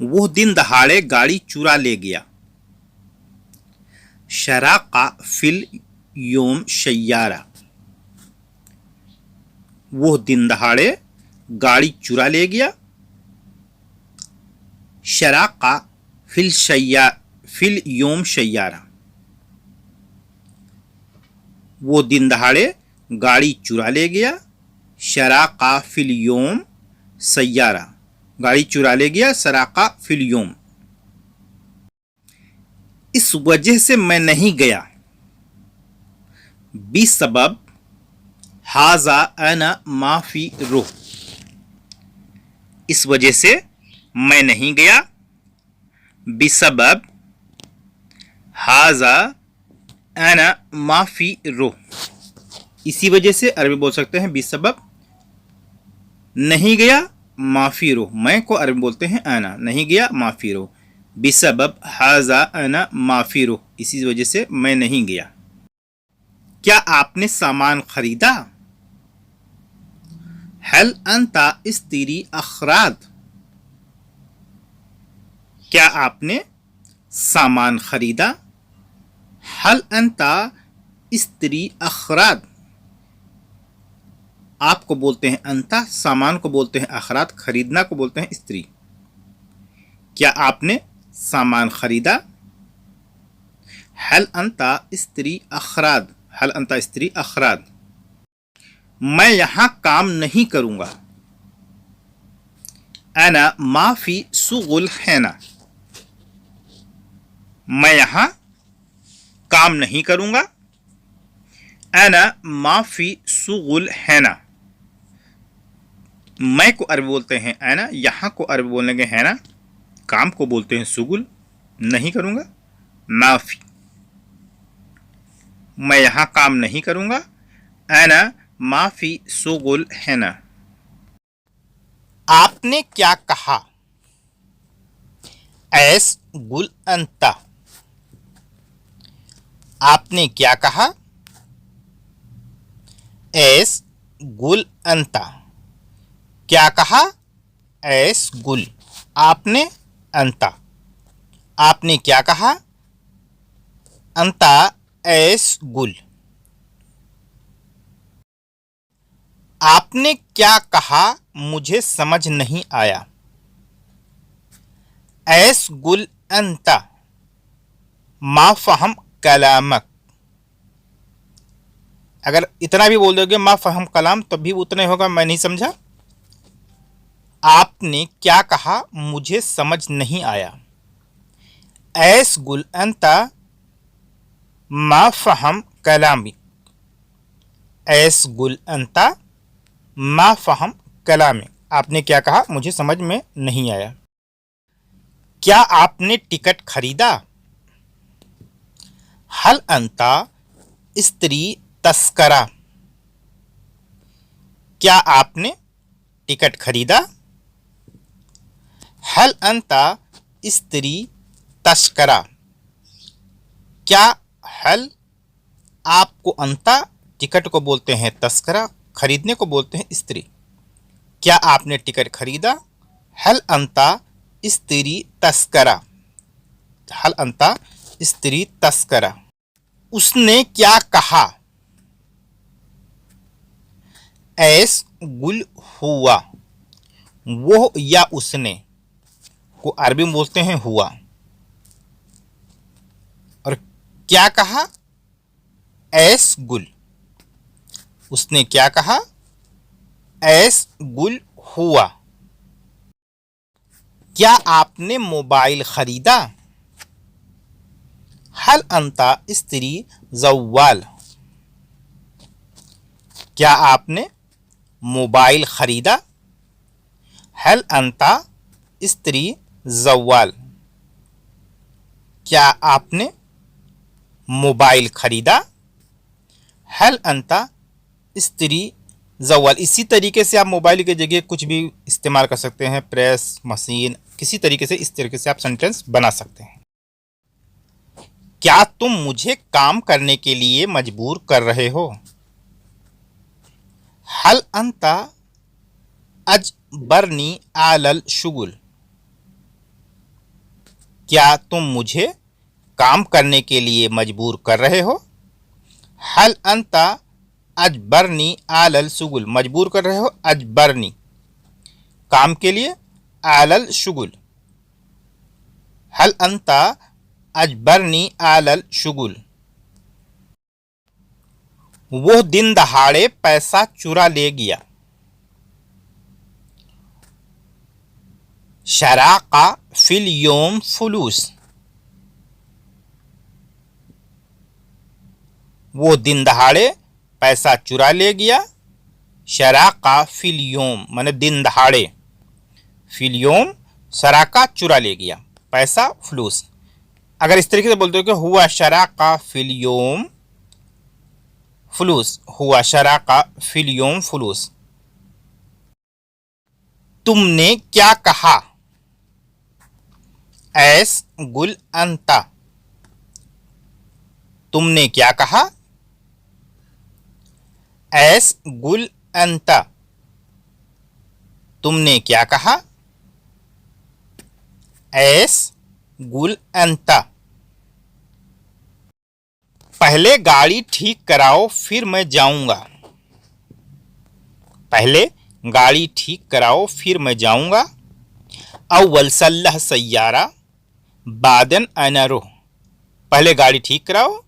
वो दिन दहाड़े गाड़ी चुरा ले गया। शराका फिल योम शय्यारा। वो दिन दहाड़े गाड़ी चुरा ले गया। शराका फिल योम शय्यारा। वो दिन दहाड़े गाड़ी चुरा ले गया। शराका फिल योम सय्यारा। गाड़ी चुरा ले गया। सराका फिल योम। इस वजह से मैं नहीं गया। बिसबब हाजा अना माफी रूह। इस वजह से मैं नहीं गया। बिसबब हाजा अना माफी रूह। इसी वजह से अरबी बोल सकते हैं बिसबब नहीं गया माफी रूह। मैं को अरबी बोलते हैं अना। नहीं गया माफी रूह। बिसबब हाजा अना माफी रूह। इसी वजह से मैं नहीं गया। क्या आपने सामान खरीदा? हल अंता इस्तिरी अखराद। क्या आपने सामान खरीदा? हल अंता इस्तिरी अखराद। आपको बोलते हैं अंता, सामान को बोलते हैं अखराद, खरीदना को बोलते हैं इस्त्री। क्या आपने सामान खरीदा? हल अंता इस्त्री अखराद। हल अंता इस्त्री अखराद। मैं यहां काम नहीं करूंगा। अना माफी सुगुल हैना। मैं यहां काम नहीं करूंगा। अना माफी सुगुल हैना। मैं को अरबी बोलते हैं अना। यहां को अरबी बोलेंगे हैना। काम को बोलते हैं सुगुल। नहीं करूंगा माफी। मैं यहां काम नहीं करूंगा। अना माफी सुगुल हैना। आपने क्या कहा? ऐस गुल अंता। आपने क्या कहा? ऐस गुल अंता। क्या कहा? ऐस गुल। आपने अंता। आपने क्या कहा? अंता ऐस गुल। आपने क्या कहा मुझे समझ नहीं आया। ऐस गुल अंता मा फहम कलामक। अगर इतना भी बोल दोगे मा फहम कलाम तो भी उतना ही होगा मैं नहीं समझा। आपने क्या कहा मुझे समझ नहीं आया। ऐस गुल अंता मा फहम कलामी। ऐस गुल अंता मा फहम कलामी। आपने क्या कहा मुझे समझ में नहीं आया। क्या आपने टिकट खरीदा? हल अंता इस्त्री तस्करा। क्या आपने टिकट खरीदा? हल अंता इस्त्री तस्करा। क्या हल आपको अंता टिकट को बोलते हैं तस्करा, खरीदने को बोलते हैं इस्त्री। क्या आपने टिकट खरीदा? हल अंता इस्त्री तस्करा। हल अंता इस्त्री तस्करा। उसने क्या कहा? ऐस गुल हुआ। वो या उसने को अरबी में बोलते हैं हुआ। और क्या कहा? ऐस गुल। उसने क्या कहा? ऐस गुल हुआ। क्या आपने मोबाइल खरीदा? हल अंता इस्त्री जव्वाल। क्या आपने मोबाइल खरीदा? हल अंता इस्त्री जव्वाल। क्या आपने मोबाइल खरीदा? हल अंता इस्त्री जव्वाल। इसी तरीके से आप मोबाइल की जगह कुछ भी इस्तेमाल कर सकते हैं, प्रेस, मशीन, किसी तरीके से इस तरीके से आप सेंटेंस बना सकते हैं। क्या तुम मुझे काम करने के लिए मजबूर कर रहे हो? हल अंता अजबरनी आलल शुगुल। क्या तुम मुझे काम करने के लिए मजबूर कर रहे हो? हल अंता अजबरनी आलल शुगुल, मजबूर कर रहे हो अजबरनी काम के लिए, आलल शुगुल। हल अंता अजबरनी आलल शुगुल, वो दिन दहाड़े पैसा चुरा ले गया। शराका फिल योम फुलूस, वो दिन दहाड़े पैसा चुरा ले गया। शराका फिल योम माने दिन दहाड़े, फिल योम शराका चुरा ले गया, पैसा फुलूस। अगर इस तरीके से बोलते हो कि हुआ शराका फिल योम फुलूस, हुआ शराका फिल योम फुलूस। तुमने क्या कहा? ऐस गुल अंता, तुमने क्या कहा? ऐस गुल अंता, तुमने क्या कहा? ऐस गुल अंता, पहले गाड़ी ठीक कराओ फिर मैं जाऊंगा। पहले गाड़ी ठीक कराओ फिर मैं जाऊंगा। अव्वल सल्लह सैयारा बादन अना रुह, पहले गाड़ी ठीक कराओ,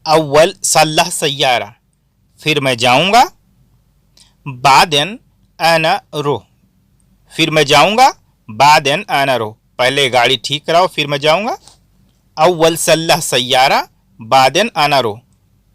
अव्वल सल्लह सैयारा फिर मैं जाऊंगा। बादन अना रुह, फिर मैं जाऊंगा। बादन अना रुह, पहले गाड़ी ठीक कराओ फिर मैं जाऊंगा। अव्वल सल्लह सैयारा बादन अना रुह,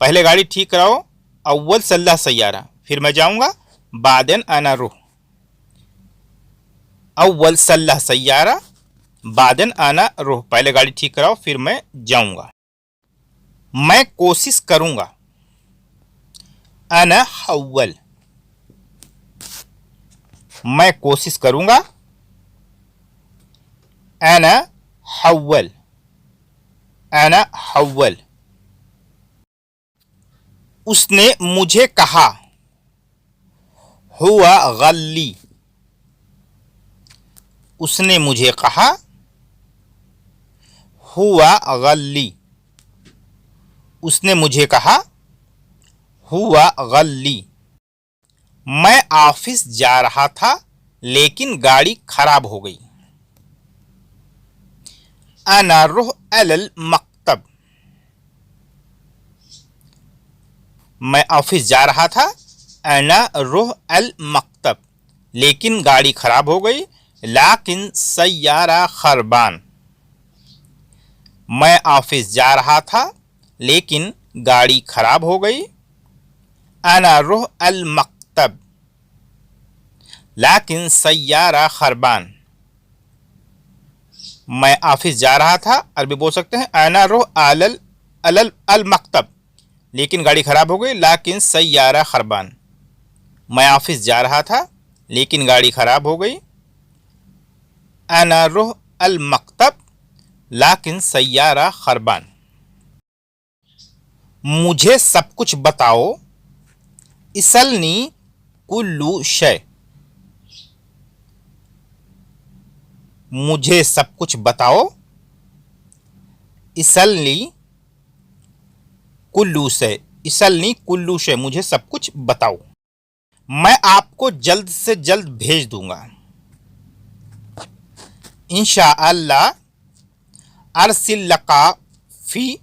पहले गाड़ी ठीक कराओ, अव्वल सल्लह सैयारा फिर मैं जाऊंगा। बादन अना रुह, अव्वल सल्लह सैयारा बादन आना रुह, पहले गाड़ी ठीक कराओ फिर मैं जाऊंगा। मैं कोशिश करूंगा। अना हव्वल, मैं कोशिश करूंगा। अना हव्वल, अना हव्वल। उसने मुझे कहा। हुआ गल्ली, उसने मुझे कहा। हुआ गल्ली, उसने मुझे कहा। हुआ गल्ली। मैं ऑफिस जा रहा था लेकिन गाड़ी खराब हो गई। अना रुह अलल मकतब, मैं ऑफिस जा रहा था। अना रुह अल मकतब, लेकिन गाड़ी खराब हो गई। लाकिन सैयारा खरबान, मैं ऑफिस जा रहा था लेकिन गाड़ी खराब हो गई। अना रुह अल मकतब लाकिन सैयारा खरबान, मैं ऑफिस जा रहा था, अरबी बोल सकते हैं अना रुह अलल अलल अल मकतब, लेकिन गाड़ी खराब हो गई। लाकिन सैयारा खरबान, मैं ऑफिस जा रहा था लेकिन गाड़ी खराब हो गई। अना रुह अल मकतब लाकिन सैयारा खरबान। मुझे सब कुछ बताओ। इसलनी कुल्लू शय, मुझे सब कुछ बताओ। इसलनी कुल्लू से, इसलनी कुल्लू शय, मुझे सब कुछ बताओ। मैं आपको जल्द से जल्द भेज दूंगा। इंशाअल्लाह अरसिल लका फी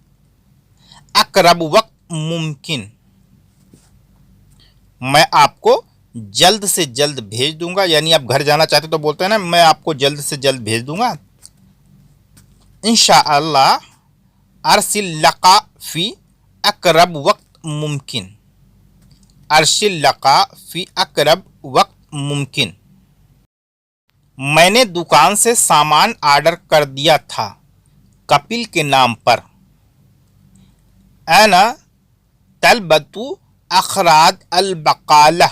अकरब वक्त मुमकिन, मैं आपको जल्द से जल्द भेज दूंगा। यानी आप घर जाना चाहते तो बोलते हैं ना, मैं आपको जल्द से जल्द भेज दूंगा। इंशाअल्लाह अरसिल लका फी अकरब वक्त मुमकिन, अरसिल लका फी अकरब वक्त मुमकिन। मैंने दुकान से सामान ऑर्डर कर दिया था कपिल के नाम पर। अना तलबतु अखराद अल बकाला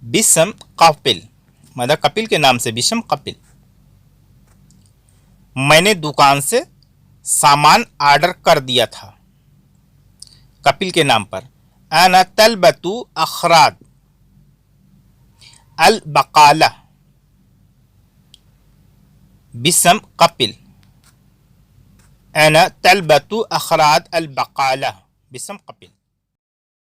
बिस्म कपिल, मतलब कपिल के नाम से बिस्म कपिल। मैंने दुकान से सामान ऑर्डर कर दिया था कपिल के नाम पर। अना तलबतु अखराद अल बकाला बिस्म कपिल, अना तलबतु अखरात अल बकाला बिसम कपिल।